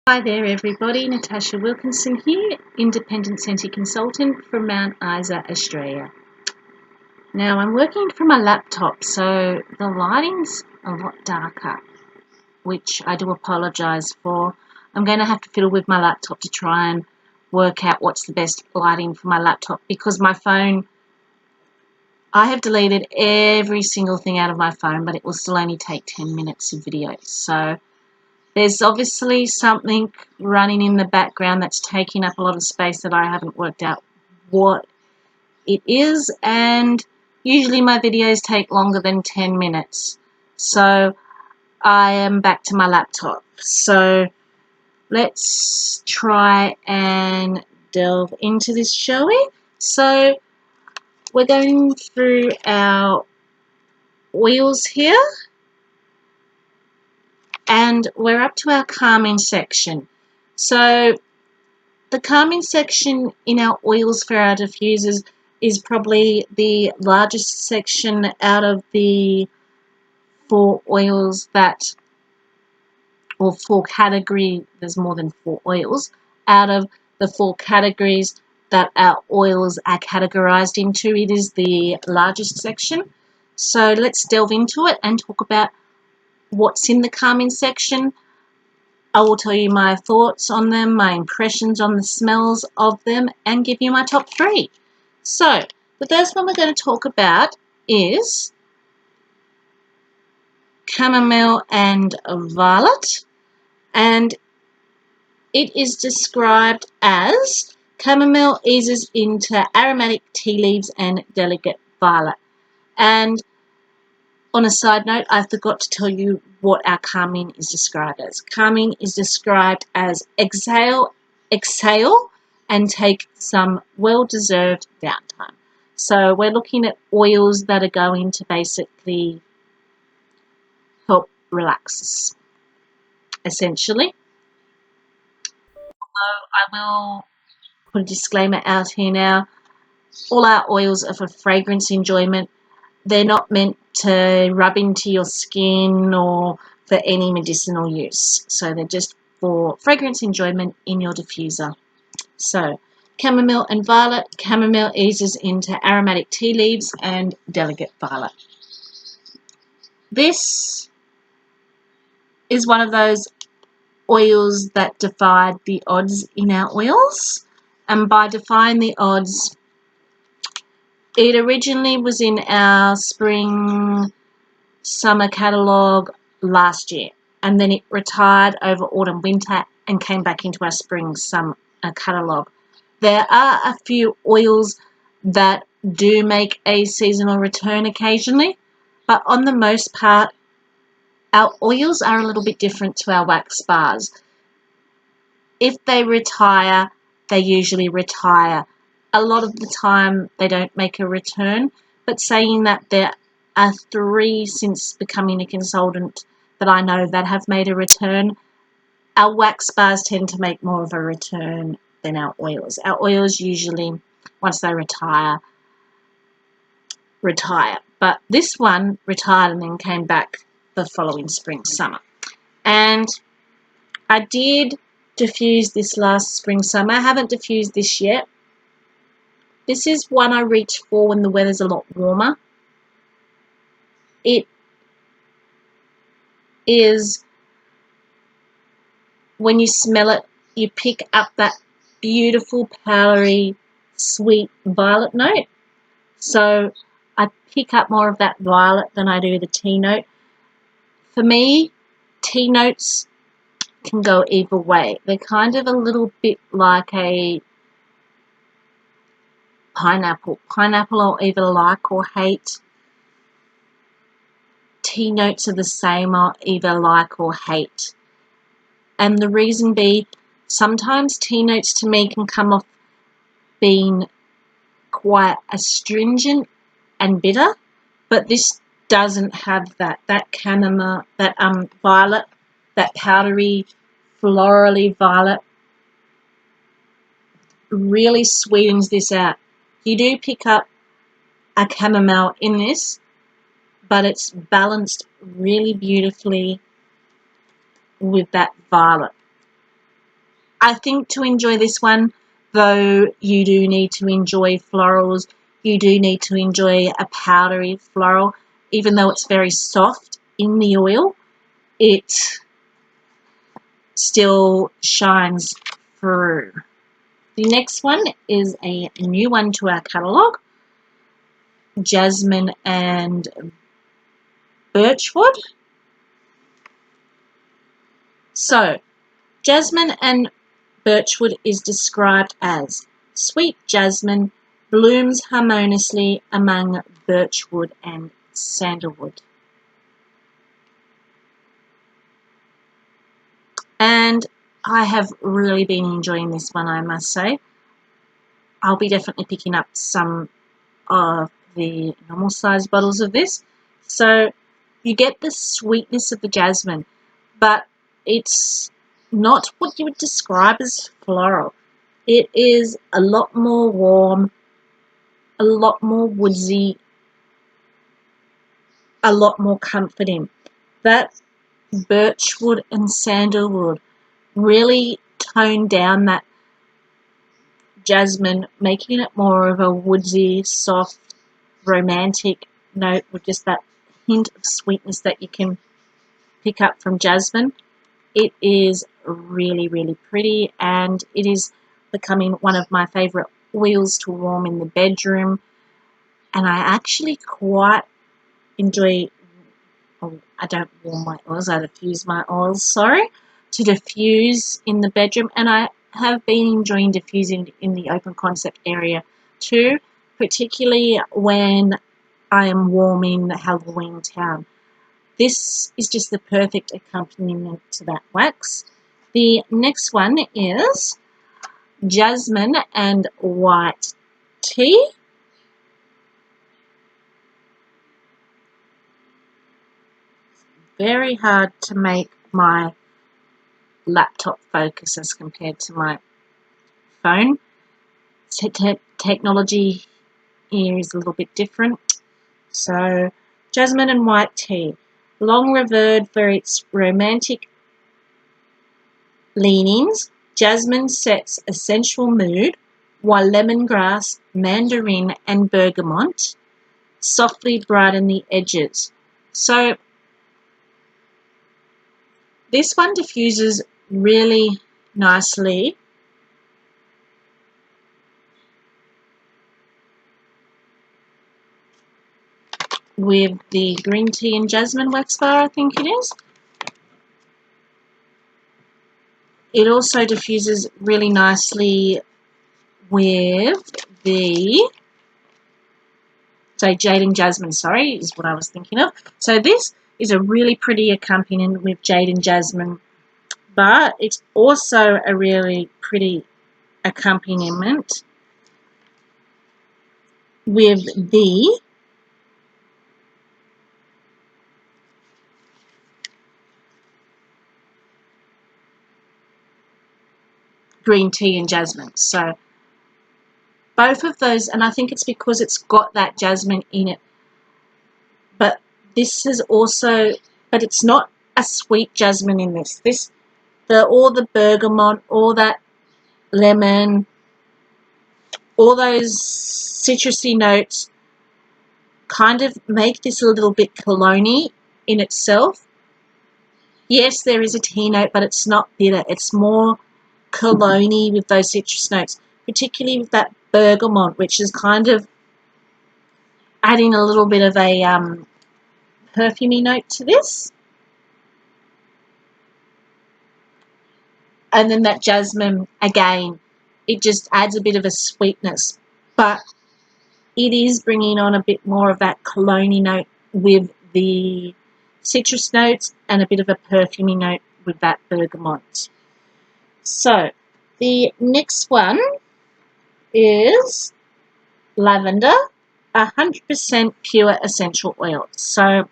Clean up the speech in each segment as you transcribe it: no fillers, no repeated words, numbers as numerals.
Hi there everybody, Natasha Wilkinson here, Independent Scenty Consultant from Mount Isa, Australia. Now I'm working from a laptop, so the lighting's a lot darker, which I do apologise for. I'm going to have to fiddle with my laptop to try and work out what's the best lighting for my laptop, because my phone, I have deleted every single thing out of my phone, but it will still only take 10 minutes of video. So there's obviously something running in the background that's taking up a lot of space that I haven't worked out what it is, and usually my videos take longer than 10 minutes. So I am back to my laptop. So let's try and delve into this, shall we? So we're going through our oils here, and we're up to our calming section. So the calming section in our oils for our diffusers is probably the largest section out of the four oils that, or four categories, there's more than four oils, out of the four categories that our oils are categorized into. It is the largest section. So let's delve into it and talk about what's in the calming section. I will tell you my thoughts on them, my impressions on the smells of them, and give you my top three. So, the first one we're going to talk about is chamomile and violet, and it is described as chamomile eases into aromatic tea leaves and delicate violet. And on a side note, I forgot to tell you what our calming is described as. Calming is described as exhale, and take some well-deserved downtime. So we're looking at oils that are going to basically help relax us, essentially. So I will put a disclaimer out here now. All our oils are for fragrance enjoyment. They're not meant to rub into your skin or for any medicinal use. So they're just for fragrance enjoyment in your diffuser. So chamomile and violet. Chamomile eases into aromatic tea leaves and delicate violet. This is one of those oils that defied the odds in our oils. And by defying the odds, it originally was in our spring summer catalogue last year, and then it retired over autumn winter and came back into our spring summer catalogue. There are a few oils that do make a seasonal return occasionally, but on the most part our oils are a little bit different to our wax bars. If they retire, they usually retire. A lot of the time they don't make a return, but saying that, there are three since becoming a consultant that I know that have made a return. Our wax bars tend to make more of a return than our oils. Our oils usually, once they retire. But this one retired and then came back the following spring, summer. And I did diffuse this last spring, summer. I haven't diffused this yet. This is one I reach for when the weather's a lot warmer. It is, when you smell it, you pick up that beautiful, powdery, sweet violet note. So I pick up more of that violet than I do the tea note. For me, tea notes can go either way. They're kind of a little bit like a pineapple. Pineapple I'll either like or hate. Tea notes are the same, I'll either like or hate. And the reason be, sometimes tea notes to me can come off being quite astringent and bitter, but this doesn't have that. That chamomile, that violet, that powdery, florally violet really sweetens this out. You do pick up a chamomile in this, but it's balanced really beautifully with that violet. I think to enjoy this one, though, you do need to enjoy florals. You do need to enjoy a powdery floral. Even though it's very soft in the oil, it still shines through. The next one is a new one to our catalogue, jasmine and birchwood. So, jasmine and birchwood is described as sweet jasmine blooms harmoniously among birchwood and sandalwood. And I have really been enjoying this one, I must say. I'll be definitely picking up some of the normal size bottles of this. So you get the sweetness of the jasmine, but it's not what you would describe as floral. It is a lot more warm, a lot more woodsy, a lot more comforting. That birchwood and sandalwood really tone down that jasmine, making it more of a woodsy, soft, romantic note with just that hint of sweetness that you can pick up from jasmine. It is really, really pretty, and it is becoming one of my favourite oils to warm in the bedroom. And I actually quite enjoy, I don't warm my oils, I diffuse my oils, to diffuse in the bedroom. And I have been enjoying diffusing in the open concept area too, particularly when I am warming Halloween Town. This is just the perfect accompaniment to that wax. The next one is jasmine and white tea. Very hard to make my laptop focus as compared to my phone. Technology here is a little bit different. So, jasmine and white tea, long revered for its romantic leanings, jasmine sets a sensual mood, while lemongrass, mandarin, and bergamot softly brighten the edges. So, this one diffuses really nicely with the green tea and jasmine wax bar, I think it is. It also diffuses really nicely with the, jade and jasmine, is what I was thinking of. So this is a really pretty accompaniment with jade and jasmine, but it's also a really pretty accompaniment with the green tea and jasmine. So both of those, and I think it's because it's got that jasmine in it, but this is also, but it's not a sweet jasmine in this. All the bergamot, all that lemon, all those citrusy notes kind of make this a little bit cologne-y in itself. Yes, there is a tea note, but it's not bitter. It's more cologne-y with those citrus notes, particularly with that bergamot, which is kind of adding a little bit of a perfumey note to this. And then that jasmine, again, it just adds a bit of a sweetness, but it is bringing on a bit more of that cologne note with the citrus notes and a bit of a perfumey note with that bergamot. So the next one is lavender, 100% pure essential oil. So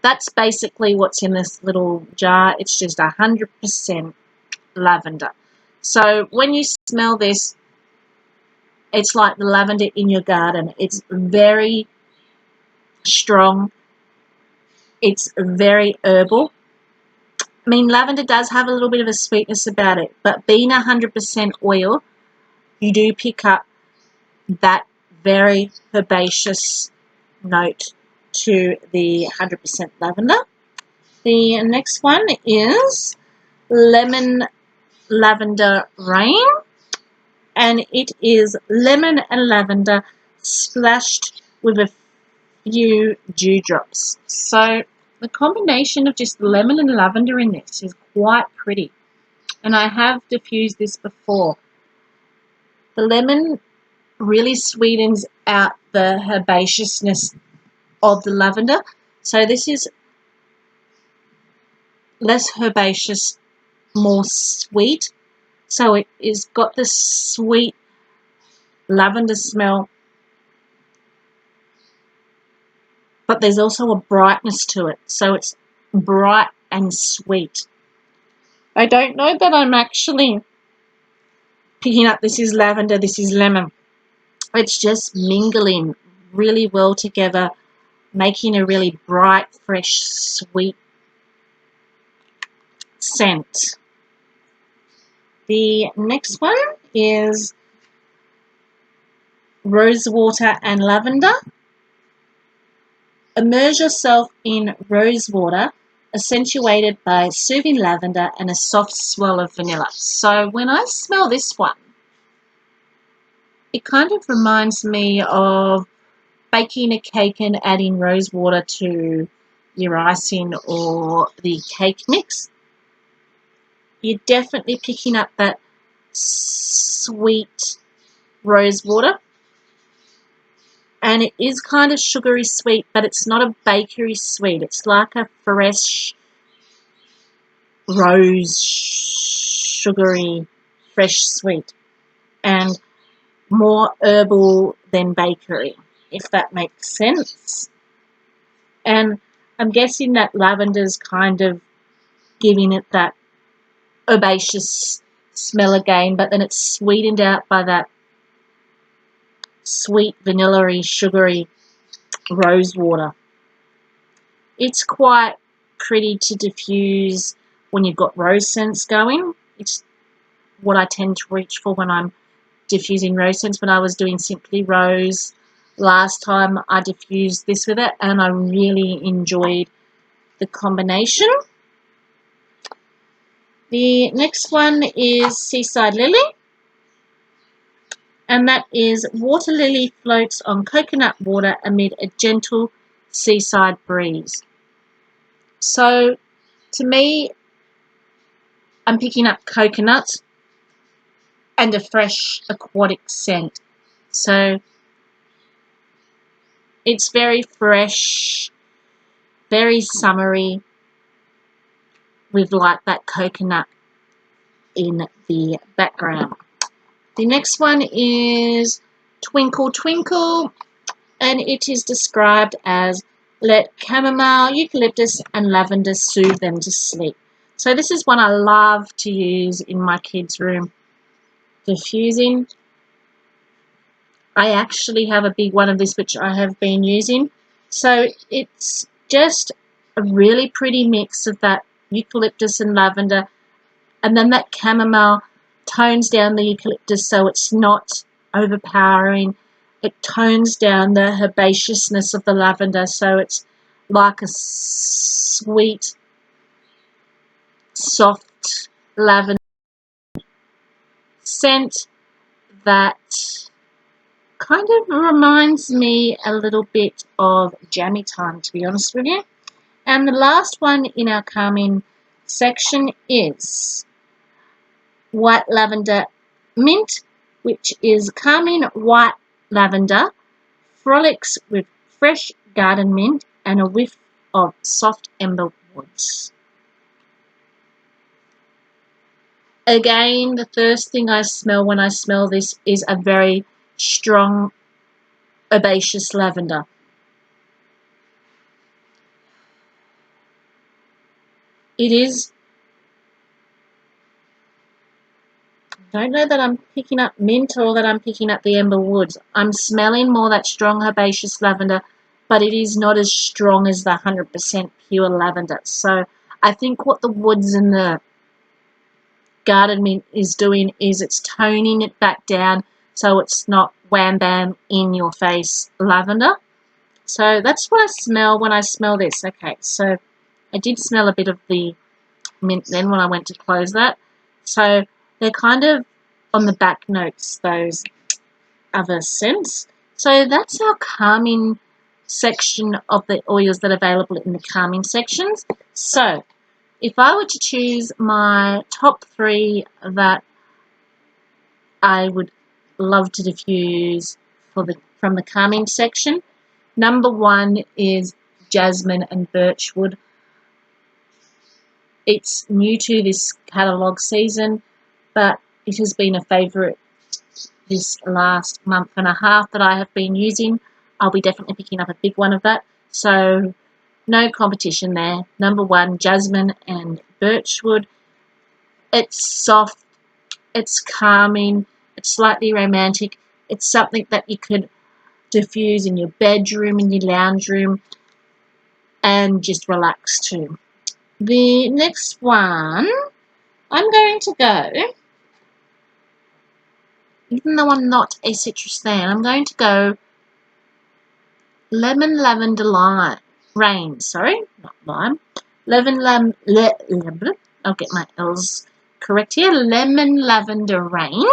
that's basically what's in this little jar. It's just 100% lavender. So when you smell this, it's like the lavender in your garden. It's very strong. It's very herbal. I mean, lavender does have a little bit of a sweetness about it, but being 100% oil, you do pick up that very herbaceous note to the 100% lavender. The next one is lemon lavender rain, and it is lemon and lavender splashed with a few dewdrops. So the combination of just lemon and lavender in this is quite pretty, and I have diffused this before. The lemon really sweetens out the herbaceousness of the lavender, so this is less herbaceous, more sweet, so it is got the sweet lavender smell, but there's also a brightness to it, so it's bright and sweet. I don't know that I'm actually picking up this is lavender, this is lemon. It's just mingling really well together, making a really bright, fresh, sweet scent. The next one is rosewater and lavender. Immerse yourself in rosewater, accentuated by soothing lavender and a soft swirl of vanilla. So when I smell this one, it kind of reminds me of baking a cake and adding rosewater to your icing or the cake mix. You're definitely picking up that sweet rosewater, and it is kind of sugary sweet, but it's not a bakery sweet. It's like a fresh rose sugary fresh sweet, and more herbal than bakery, if that makes sense. And I'm guessing that lavender's kind of giving it that herbaceous smell again, but then it's sweetened out by that sweet vanilla-y, sugary rose water. It's quite pretty to diffuse when you've got rose scents going. It's what I tend to reach for when I'm diffusing rose scents. When I was doing Simply Rose last time, I diffused this with it, and I really enjoyed the combination. The next one is Seaside Lily, and that is water lily floats on coconut water amid a gentle seaside breeze. So to me, I'm picking up coconut and a fresh aquatic scent. So it's very fresh, very summery, with like that coconut in the background. The next one is Twinkle Twinkle, and it is described as let chamomile, eucalyptus and lavender soothe them to sleep. So this is one I love to use in my kids' room diffusing. I actually have a big one of this which I have been using. So it's just a really pretty mix of that eucalyptus and lavender, and then that chamomile tones down the eucalyptus so it's not overpowering. It tones down the herbaceousness of the lavender, so it's like a sweet, soft lavender scent that kind of reminds me a little bit of jammy time, to be honest with you. And the last one in our calming section is white lavender mint, which is calming white lavender, frolics with fresh garden mint and a whiff of soft ember woods. Again, the first thing I smell when I smell this is a very strong herbaceous lavender. It is, I don't know that I'm picking up mint or that I'm picking up the ember woods. I'm smelling more that strong herbaceous lavender, but it is not as strong as the 100% pure lavender. So I think what the woods and the garden mint is doing is it's toning it back down so it's not wham bam in your face lavender. So that's what I smell when I smell this. Okay, so I did smell a bit of the mint then when I went to close that. So they're kind of on the back notes, those other scents. So that's our calming section of the oils that are available in the calming sections. So if I were to choose my top 3 that I would love to diffuse from the calming section, number 1 is jasmine and birchwood. It's new to this catalogue season, but it has been a favourite this last month and a half that I have been using. I'll be definitely picking up a big one of that. So no competition there. Number 1, jasmine and birchwood. It's soft, it's calming, it's slightly romantic. It's something that you could diffuse in your bedroom, in your lounge room, and just relax to. The next one, I'm going to go, even though I'm not a citrus fan, I'm going to go lemon lavender lime rain. Sorry, not lime. I'll get my L's correct here. Lemon lavender rain.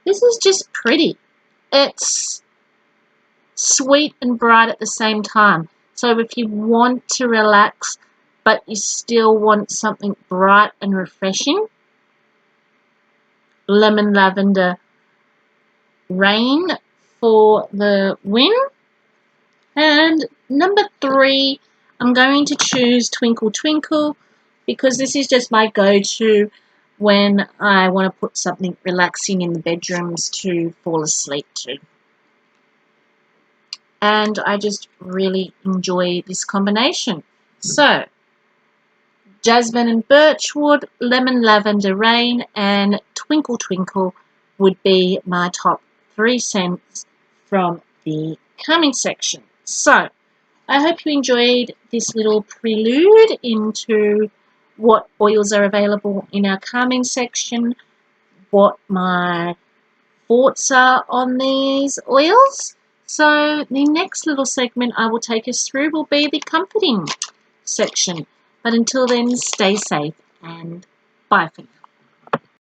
This is just pretty. It's sweet and bright at the same time. So if you want to relax, but you still want something bright and refreshing, lemon lavender rain for the win. And number 3, I'm going to choose Twinkle Twinkle because this is just my go-to when I want to put something relaxing in the bedrooms to fall asleep to. And I just really enjoy this combination. So, jasmine and birchwood, lemon lavender rain, and twinkle twinkle would be my top 3 scents from the calming section. So, I hope you enjoyed this little prelude into what oils are available in our calming section, what my thoughts are on these oils. So the next little segment I will take us through will be the comforting section. But until then, stay safe and bye for now.